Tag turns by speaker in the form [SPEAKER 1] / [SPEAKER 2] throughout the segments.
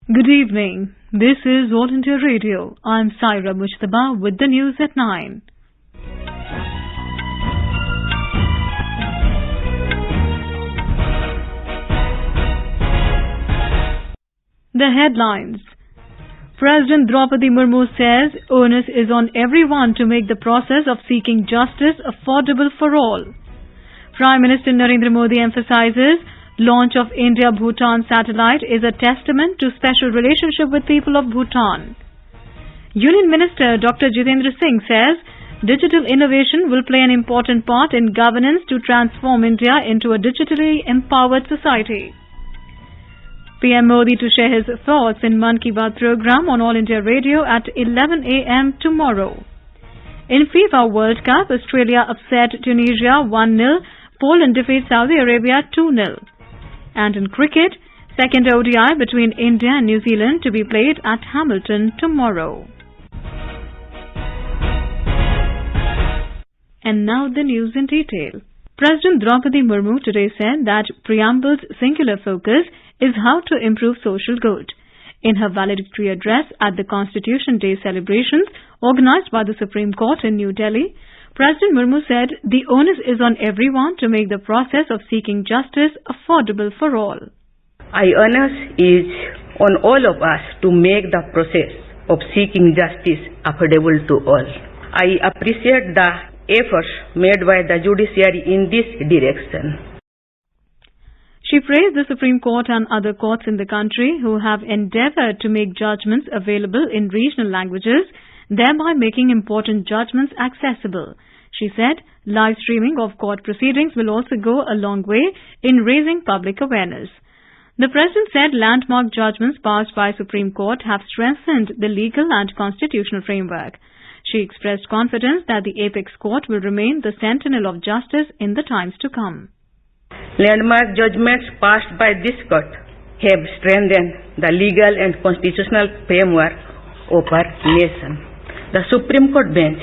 [SPEAKER 1] Good evening. This is All India Radio. I'm Saira Mushtaba with the news at 9. The headlines. President Draupadi Murmu says onus is on everyone to make the process of seeking justice affordable for all. Prime Minister Narendra Modi emphasizes launch of India-Bhutan satellite is a testament to special relationship with people of Bhutan. Union Minister Dr. Jitendra Singh says digital innovation will play an important part in governance to transform India into a digitally empowered society. PM Modi to share his thoughts in Mann Ki Baat program on All India Radio at 11 a.m. tomorrow. In FIFA World Cup, Australia upset Tunisia 1-0, Poland defeats Saudi Arabia 2-0. And in cricket, second ODI between India and New Zealand to be played at Hamilton tomorrow. And now the news in detail. President Draupadi Murmu today said that preamble's singular focus is how to improve social good. In her valedictory address at the Constitution Day celebrations organized by the Supreme Court in New Delhi, President Murmu said the onus is on everyone to make the process of seeking justice affordable for all.
[SPEAKER 2] Onus is on all of us to make the process of seeking justice affordable to all. I appreciate the efforts made by the judiciary in this direction.
[SPEAKER 1] She praised the Supreme Court and other courts in the country who have endeavored to make judgments available in regional languages, thereby making important judgments accessible. She said live streaming of court proceedings will also go a long way in raising public awareness. The President said landmark judgments passed by Supreme Court have strengthened the legal and constitutional framework. She expressed confidence that the Apex Court will remain the sentinel of justice in the times to come.
[SPEAKER 2] Landmark judgments passed by this court have strengthened the legal and constitutional framework of our nation. The Supreme Court bench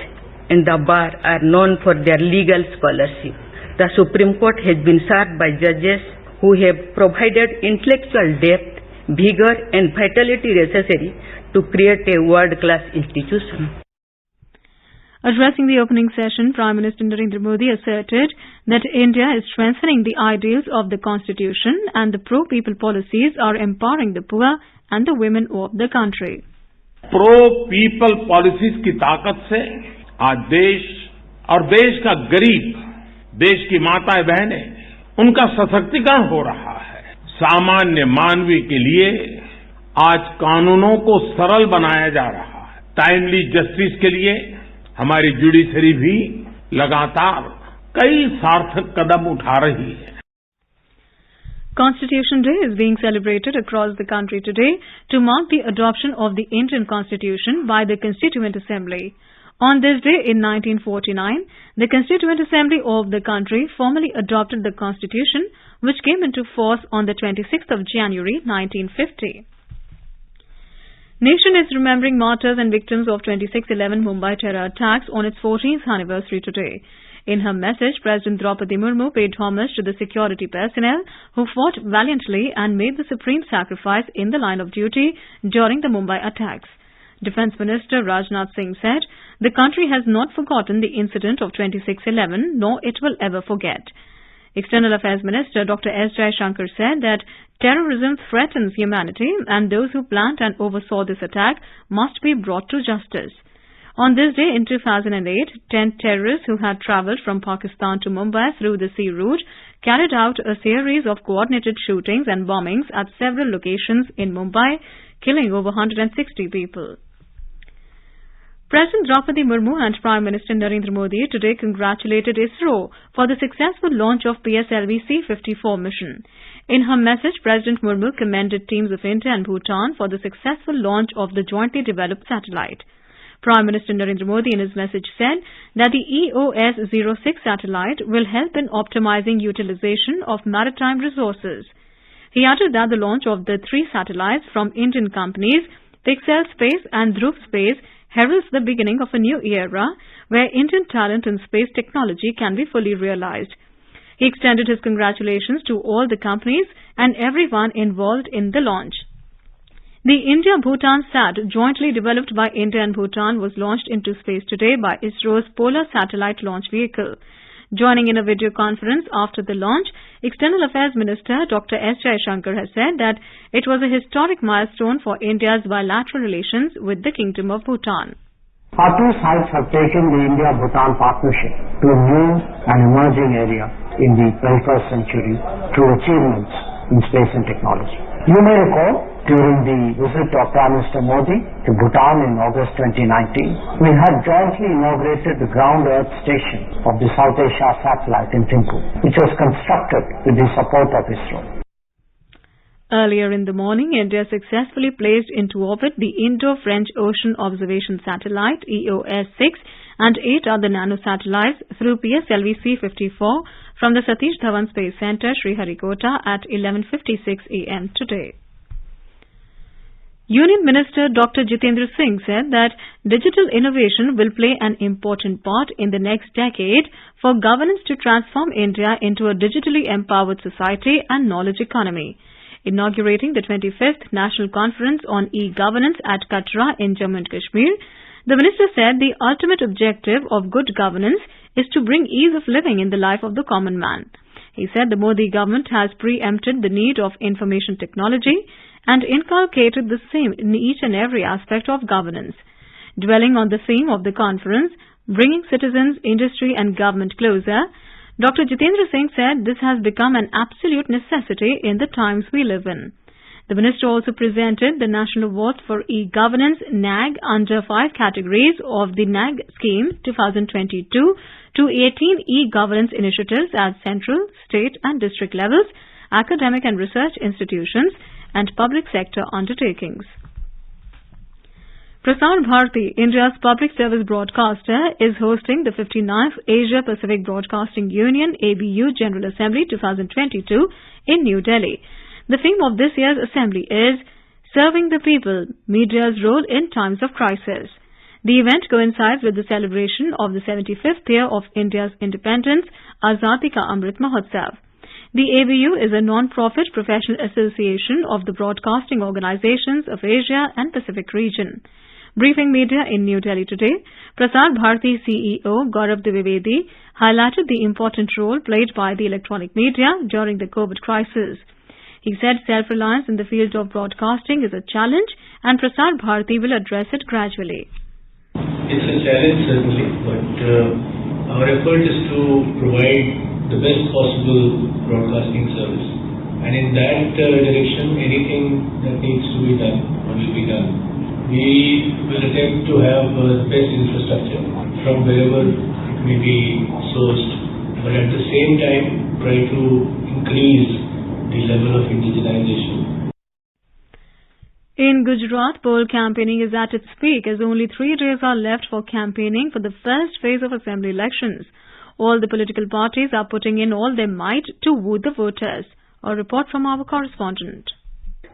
[SPEAKER 2] and the bar are known for their legal scholarship. The Supreme Court has been served by judges who have provided intellectual depth, vigor and vitality necessary to create a world-class institution.
[SPEAKER 1] Addressing the opening session, Prime Minister Narendra Modi asserted that India is strengthening the ideals of the Constitution and the pro-people policies are empowering the poor and the women of the country.
[SPEAKER 3] Pro people policies की ताकत से आज देश और देश का गरीब, देश की माताएं बहनें उनका सशक्तिकरण हो रहा है. सामान्य मानवीय के लिए आज कानूनों को सरल बनाया जा रहा है. टाइमली जस्टिस के लिए हमारी जुडिशरी भी लगातार कई सार्थक कदम उठा रही है.
[SPEAKER 1] Constitution Day is being celebrated across the country today to mark the adoption of the Indian Constitution by the Constituent Assembly. On this day in 1949, the Constituent Assembly of the country formally adopted the Constitution, which came into force on the 26th of January 1950. Nation is remembering martyrs and victims of 26/11 Mumbai terror attacks on its 14th anniversary today. In her message, President Draupadi Murmu paid homage to the security personnel who fought valiantly and made the supreme sacrifice in the line of duty during the Mumbai attacks. Defence Minister Rajnath Singh said the country has not forgotten the incident of 26/11, nor it will ever forget. External Affairs Minister Dr. S. Jaishankar said that terrorism threatens humanity and those who planned and oversaw this attack must be brought to justice. On this day in 2008, 10 terrorists who had travelled from Pakistan to Mumbai through the sea route carried out a series of coordinated shootings and bombings at several locations in Mumbai, killing over 160 people. President Draupadi Murmu and Prime Minister Narendra Modi today congratulated ISRO for the successful launch of PSLV C-54 mission. In her message, President Murmu commended teams of India and Bhutan for the successful launch of the jointly developed satellite. Prime Minister Narendra Modi in his message said that the EOS-06 satellite will help in optimizing utilization of maritime resources. He added that the launch of the 3 satellites from Indian companies, Pixel Space and Dhruv Space, heralds the beginning of a new era where Indian talent in space technology can be fully realized. He extended his congratulations to all the companies and everyone involved in the launch. The India-Bhutan SAT, jointly developed by India and Bhutan, was launched into space today by ISRO's Polar Satellite Launch Vehicle. Joining in a video conference after the launch, External Affairs Minister Dr. S. Jaishankar has said that it was a historic milestone for India's bilateral relations with the Kingdom of Bhutan.
[SPEAKER 4] Our two sides have taken the India-Bhutan partnership to a new and emerging area in the 21st century through achievements in space and technology. You may recall, during the visit of Prime Minister Modi to Bhutan in August 2019, we had jointly inaugurated the Ground Earth Station of the South Asia satellite in Thimphu, which was constructed with the support of ISRO.
[SPEAKER 1] Earlier in the morning, India successfully placed into orbit the Indo-French Ocean Observation Satellite EOS-6 and 8 other nano-satellites through PSLV C-54 from the Satish Dhawan Space Centre, Sriharikota at 11:56 a.m. today. Union Minister Dr. Jitendra Singh said that digital innovation will play an important part in the next decade for governance to transform India into a digitally empowered society and knowledge economy. Inaugurating the 25th National Conference on E-Governance at Katra in Jammu and Kashmir, the minister said the ultimate objective of good governance is to bring ease of living in the life of the common man. He said the Modi government has preempted the need of information technology and inculcated the same in each and every aspect of governance. Dwelling on the theme of the conference, bringing citizens, industry and government closer, Dr. Jitendra Singh said this has become an absolute necessity in the times we live in. The minister also presented the National Awards for E-Governance NAG under 5 categories of the NAG scheme 2022 to 18 e-governance initiatives at central, state and district levels, academic and research institutions and public sector undertakings. Prasar Bharati, India's public service broadcaster, is hosting the 59th Asia Pacific Broadcasting Union ABU General Assembly 2022 in New Delhi. The theme of this year's assembly is Serving the People, Media's Role in Times of Crisis. The event coincides with the celebration of the 75th year of India's independence, Azadi Ka Amrit Mahotsav. The ABU is a non-profit professional association of the broadcasting organizations of Asia and Pacific region. Briefing media in New Delhi today, Prasar Bharati CEO Gaurav Dwivedi highlighted the important role played by the electronic media during the COVID crisis. He said self-reliance in the field of broadcasting is a challenge and Prasar Bharati will address it gradually.
[SPEAKER 5] It's a challenge certainly, but our effort is to provide the best possible broadcasting service. And in that direction, anything that needs to be done will be done. We will attempt to have the best infrastructure from wherever it may be sourced, but at the same time try to increase the level of indigenization.
[SPEAKER 1] In Gujarat, poll campaigning is at its peak as only 3 days are left for campaigning for the first phase of assembly elections. All the political parties are putting in all their might to woo the voters. A report from our correspondent.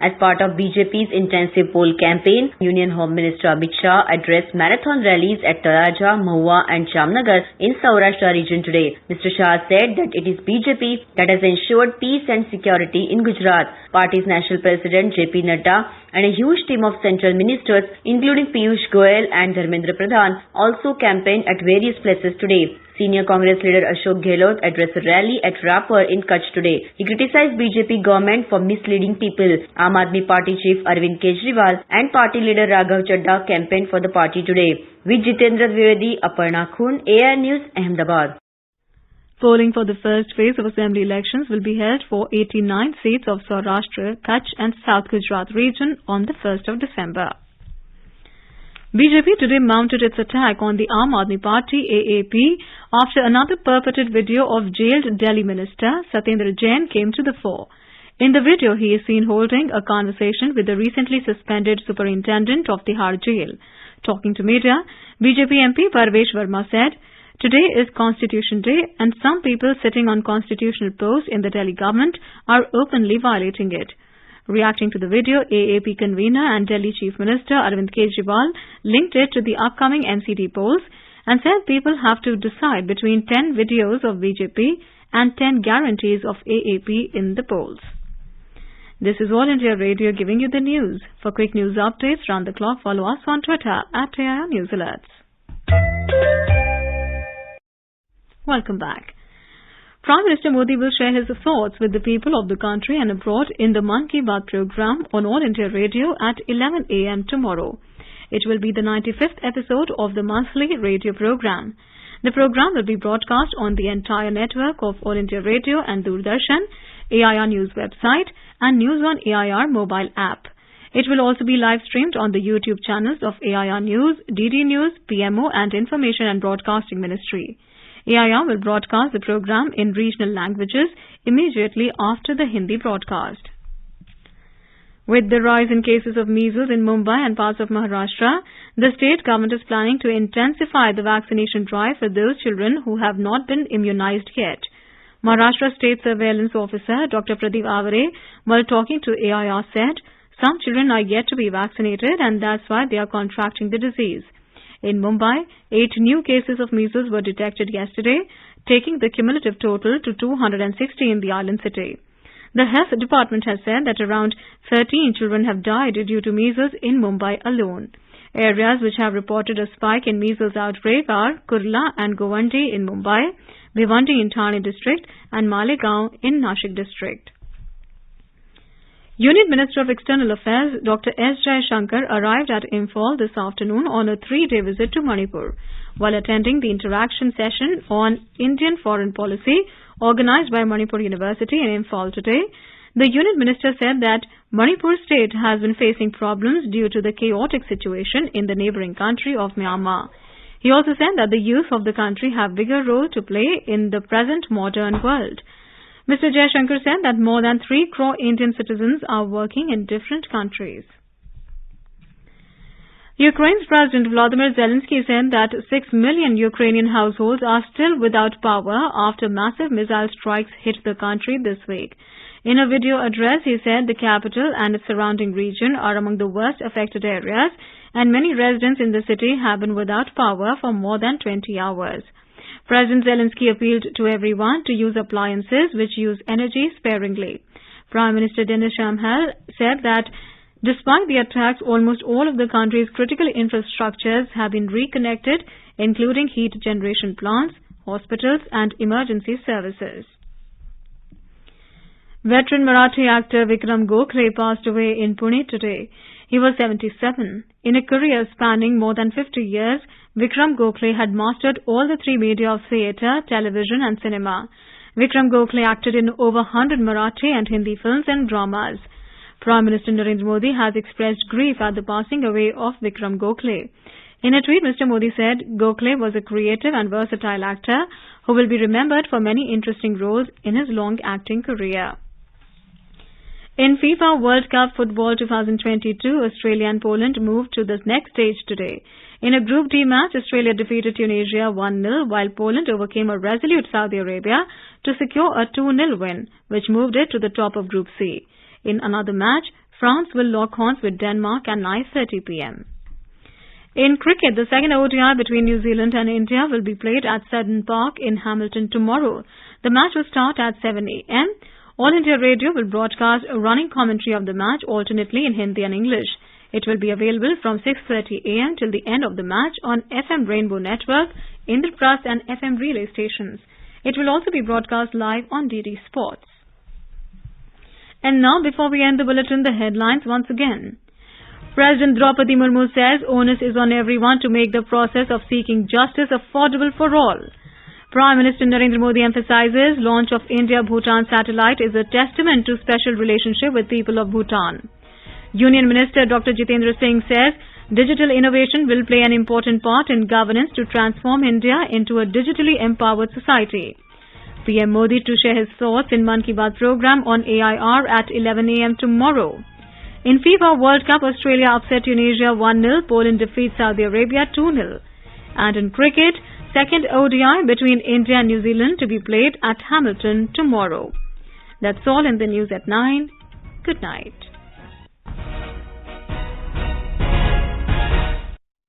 [SPEAKER 6] As part of BJP's intensive poll campaign, Union Home Minister Amit Shah addressed marathon rallies at Taraja, Mahua and Jamnagar in Saurashtra region today. Mr. Shah said that it is BJP that has ensured peace and security in Gujarat. Party's National President JP Nadda and a huge team of central ministers including Piyush Goyal and Dharmendra Pradhan also campaigned at various places today. Senior Congress leader Ashok Gehlot addressed a rally at Rapar in Kutch today. He criticized BJP government for misleading people. Aam Aadmi Party chief Arvind Kejriwal and party leader Raghav Chadha campaigned for the party today. With Jitendra Dwivedi, Aparna Khun, AR News, Ahmedabad.
[SPEAKER 1] Polling for the first phase of assembly elections will be held for 89 seats of Saurashtra, Kutch and South Gujarat region on the 1st of December. BJP today mounted its attack on the Aam Aadmi Party AAP after another purported video of jailed Delhi minister Satyendra Jain came to the fore. In the video, he is seen holding a conversation with the recently suspended superintendent of Tihar jail. Talking to media, BJP MP Parvesh Verma said, "Today is Constitution Day and some people sitting on constitutional posts in the Delhi government are openly violating it." Reacting to the video, AAP convener and Delhi Chief Minister Arvind Kejriwal linked it to the upcoming MCD polls and said people have to decide between 10 videos of BJP and 10 guarantees of AAP in the polls. This is All India Radio giving you the news. For quick news updates round the clock, follow us on Twitter at AIR News Alerts. Welcome back. Prime Minister Modi will share his thoughts with the people of the country and abroad in the Mann Ki Baat program on All India Radio at 11 a.m. tomorrow. It will be the 95th episode of the monthly radio program. The program will be broadcast on the entire network of All India Radio and Doordarshan, AIR News website and News on AIR mobile app. It will also be live streamed on the YouTube channels of AIR News, DD News, PMO and Information and Broadcasting Ministry. AIR will broadcast the program in regional languages immediately after the Hindi broadcast. With the rise in cases of measles in Mumbai and parts of Maharashtra, the state government is planning to intensify the vaccination drive for those children who have not been immunized yet. Maharashtra State Surveillance Officer Dr. Pradeep Avare, while talking to AIR, said some children are yet to be vaccinated and that's why they are contracting the disease. In Mumbai, 8 new cases of measles were detected yesterday, taking the cumulative total to 260 in the island city. The Health Department has said that around 13 children have died due to measles in Mumbai alone. Areas which have reported a spike in measles outbreak are Kurla and Govandi in Mumbai, Bhiwandi in Thane district and Malegaon in Nashik district. Union Minister of External Affairs Dr. S. Jaishankar arrived at Imphal this afternoon on a 3-day visit to Manipur. While attending the interaction session on Indian foreign policy organized by Manipur University in Imphal today, the Union Minister said that Manipur state has been facing problems due to the chaotic situation in the neighbouring country of Myanmar. He also said that the youth of the country have bigger role to play in the present modern world. Mr. Jaishankar said that more than 3 crore Indian citizens are working in different countries. Ukraine's President Volodymyr Zelensky said that 6 million Ukrainian households are still without power after massive missile strikes hit the country this week. In a video address, he said the capital and its surrounding region are among the worst affected areas and many residents in the city have been without power for more than 20 hours. President Zelensky appealed to everyone to use appliances which use energy sparingly. Prime Minister Denis Shmyhal said that despite the attacks, almost all of the country's critical infrastructures have been reconnected, including heat generation plants, hospitals and emergency services. Veteran Marathi actor Vikram Gokhale passed away in Pune today. He was 77. In a career spanning more than 50 years, Vikram Gokhale had mastered all the 3 media of theatre, television and cinema. Vikram Gokhale acted in over 100 Marathi and Hindi films and dramas. Prime Minister Narendra Modi has expressed grief at the passing away of Vikram Gokhale. In a tweet, Mr. Modi said Gokhale was a creative and versatile actor who will be remembered for many interesting roles in his long acting career. In FIFA World Cup Football 2022, Australia and Poland moved to the next stage today. In a Group D match, Australia defeated Tunisia 1-0, while Poland overcame a resolute Saudi Arabia to secure a 2-0 win, which moved it to the top of Group C. In another match, France will lock horns with Denmark at 9:30 p.m. In cricket, the second ODI between New Zealand and India will be played at Seddon Park in Hamilton tomorrow. The match will start at 7 a.m. All India Radio will broadcast a running commentary of the match alternately in Hindi and English. It will be available from 6:30 a.m. till the end of the match on FM Rainbow Network, Indraprasth and FM relay stations. It will also be broadcast live on DD Sports. And now, before we end the bulletin, the headlines once again. President Draupadi Murmu says onus is on everyone to make the process of seeking justice affordable for all. Prime Minister Narendra Modi emphasizes launch of India-Bhutan satellite is a testament to special relationship with people of Bhutan. Union Minister Dr. Jitendra Singh says digital innovation will play an important part in governance to transform India into a digitally empowered society. PM Modi to share his thoughts in Mann Ki Baat program on AIR at 11 a.m. tomorrow. In FIFA World Cup, Australia upset Tunisia 1-0, Poland defeats Saudi Arabia 2-0. And in cricket, second ODI between India and New Zealand to be played at Hamilton tomorrow. That's all in the news at 9. Good night.